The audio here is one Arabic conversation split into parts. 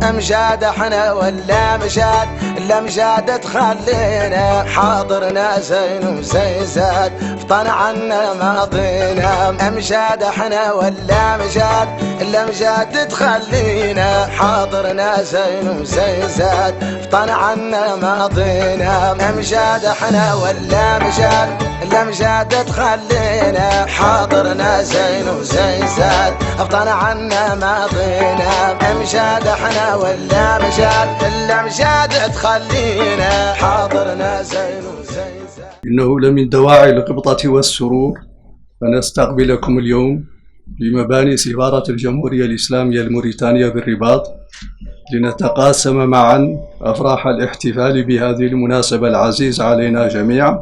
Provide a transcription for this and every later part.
امجاد احنا ولا مجاد، الامجاد تخلينا حاضرنا زين وزي زاد، فطن عنا ماضينا. امجاد احنا ولا مجاد، الامجاد تخلينا حاضرنا زين وزي زاد، فطن عنا ماضينا. امجاد احنا ولا مجاد، الامجاد تخلينا حاضرنا زين وزي زاد، فطن عنا ماضينا. امجاد احنا ولا مجاد، الامجاد تخلينا حاضرنا زين وزي زاد. إنه لمن دواعي القبطة والسرور أن أستقبلكم اليوم بمباني سفارة الجمهورية الإسلامية الموريتانية بالرباط، لنتقاسم معا أفراح الاحتفال بهذه المناسبة العزيزة علينا جميعا،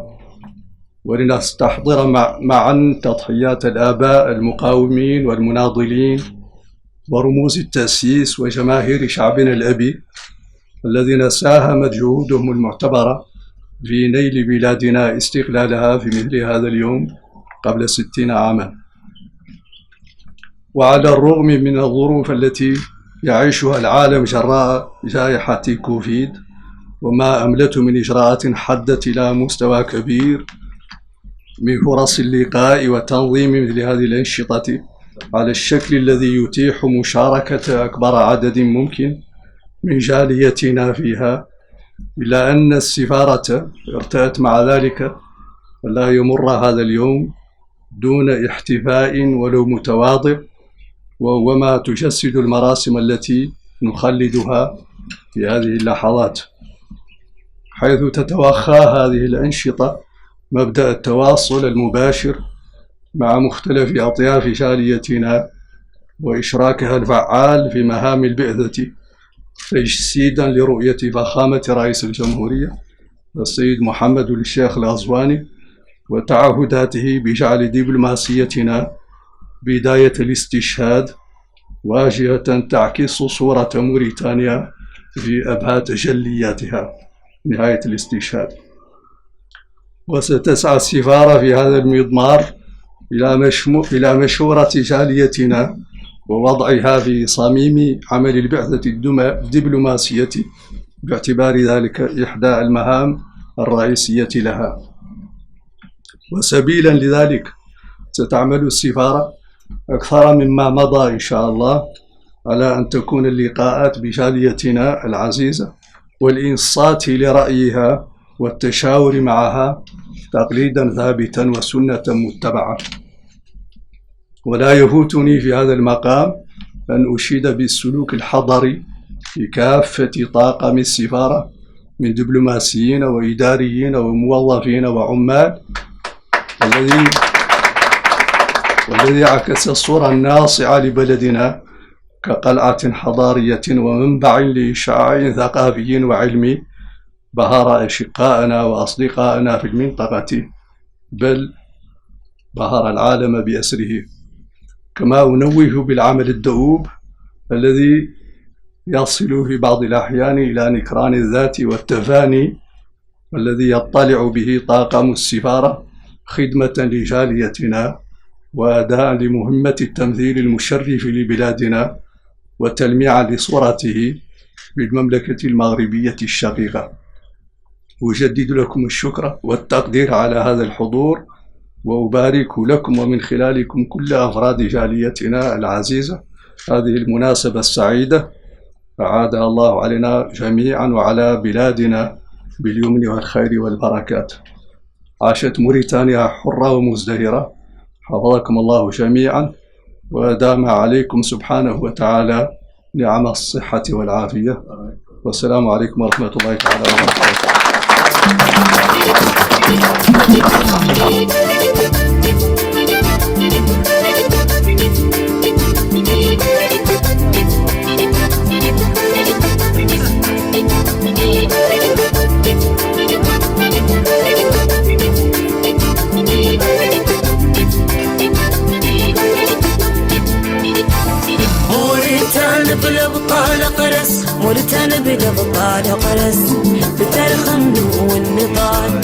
ولنستحضر معا تضحيات الآباء المقاومين والمناضلين ورموز التأسيس وجماهير شعبنا الأبي الذين ساهمت جهودهم المعتبرة في نيل بلادنا استقلالها في مثل هذا اليوم قبل 60 عاما. وعلى الرغم من الظروف التي يعيشها العالم جراء جائحة كوفيد وما أملته من إجراءات حدت إلى مستوى كبير من فرص اللقاء وتنظيم مثل هذه الأنشطة على الشكل الذي يتيح مشاركة أكبر عدد ممكن من جاليتنا فيها، إلا أن السفارة ارتأت مع ذلك لا يمر هذا اليوم دون احتفاء ولو متواضع، وهو ما تجسد المراسم التي نخلدها في هذه اللحظات، حيث تتوخى هذه الأنشطة مبدأ التواصل المباشر مع مختلف أطياف جاليتنا وإشراكها الفعال في مهام البعثة، تجسيدا لرؤية فخامة رئيس الجمهورية السيد محمد الشيخ الغزواني وتعهداته بجعل دبلوماسيتنا بداية الاستشهاد واجهة تعكس صورة موريتانيا في أبهى تجلياتها نهاية الاستشهاد. وستسعى السفارة في هذا المضمار إلى مشورة جاليتنا ووضعها في صميم عمل البعثة الدبلوماسية، باعتبار ذلك إحدى المهام الرئيسية لها. وسبيلا لذلك ستعمل السفارة أكثر مما مضى إن شاء الله على أن تكون اللقاءات بجاليتنا العزيزة والإنصات لرأيها والتشاور معها تقليدا ثابتا وسنة متبعة. ولا يفوتني في هذا المقام أن أشيد بالسلوك الحضري في كافة طاقم السفارة من دبلوماسيين وإداريين وموظفين وعمال، والذي عكس الصورة الناصعة لبلدنا كقلعة حضارية ومنبع لإشعاع ثقافي وعلمي بهر أشقائنا وأصدقائنا في المنطقة، بل بهر العالم بأسره. كما أنوه بالعمل الدؤوب الذي يصل في بعض الأحيان إلى نكران الذات والتفاني، والذي يطلع به طاقم السفارة خدمة لجاليتنا وأداء لمهمة التمثيل المشرف لبلادنا وتلميعا لصورته بالمملكة المغربية الشقيقة. أجدد لكم الشكر والتقدير على هذا الحضور، وأبارك لكم ومن خلالكم كل أفراد جاليتنا العزيزة هذه المناسبة السعيدة، أعادها الله علينا جميعا وعلى بلادنا باليمن والخير والبركات. عاشت موريتانيا حرة ومزدهرة، حفظكم الله جميعا ودام عليكم سبحانه وتعالى نعم الصحة والعافية، والسلام عليكم ورحمة الله تعالى وبركاته. موريتانيا بالأبطال قرس بتاريخ النضال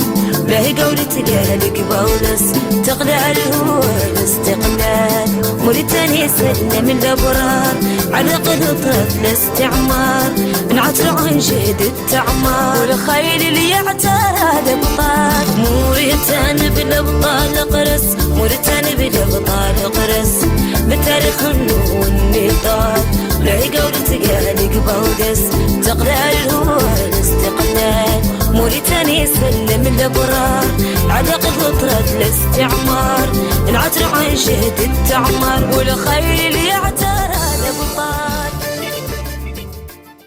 له قولة قالك بولس تقلع هو الاستقلال. موريتانيا سلم الأبرار على قدرة الاستعمار، انعتر عن جهد التعمار والخيل اللي يعترى الأبطال. موريتانيا بالأبطال قرس، موريتانيا بالأبطال قرس، بالتاريخ والنضال له قولة قالك بولس تقلع هو الاستقلال. موريتانيا سلم الأبرار على قدرة الاستعمار، انعتر عن جهد التعمار والخيل اللي يعترى الأبطال.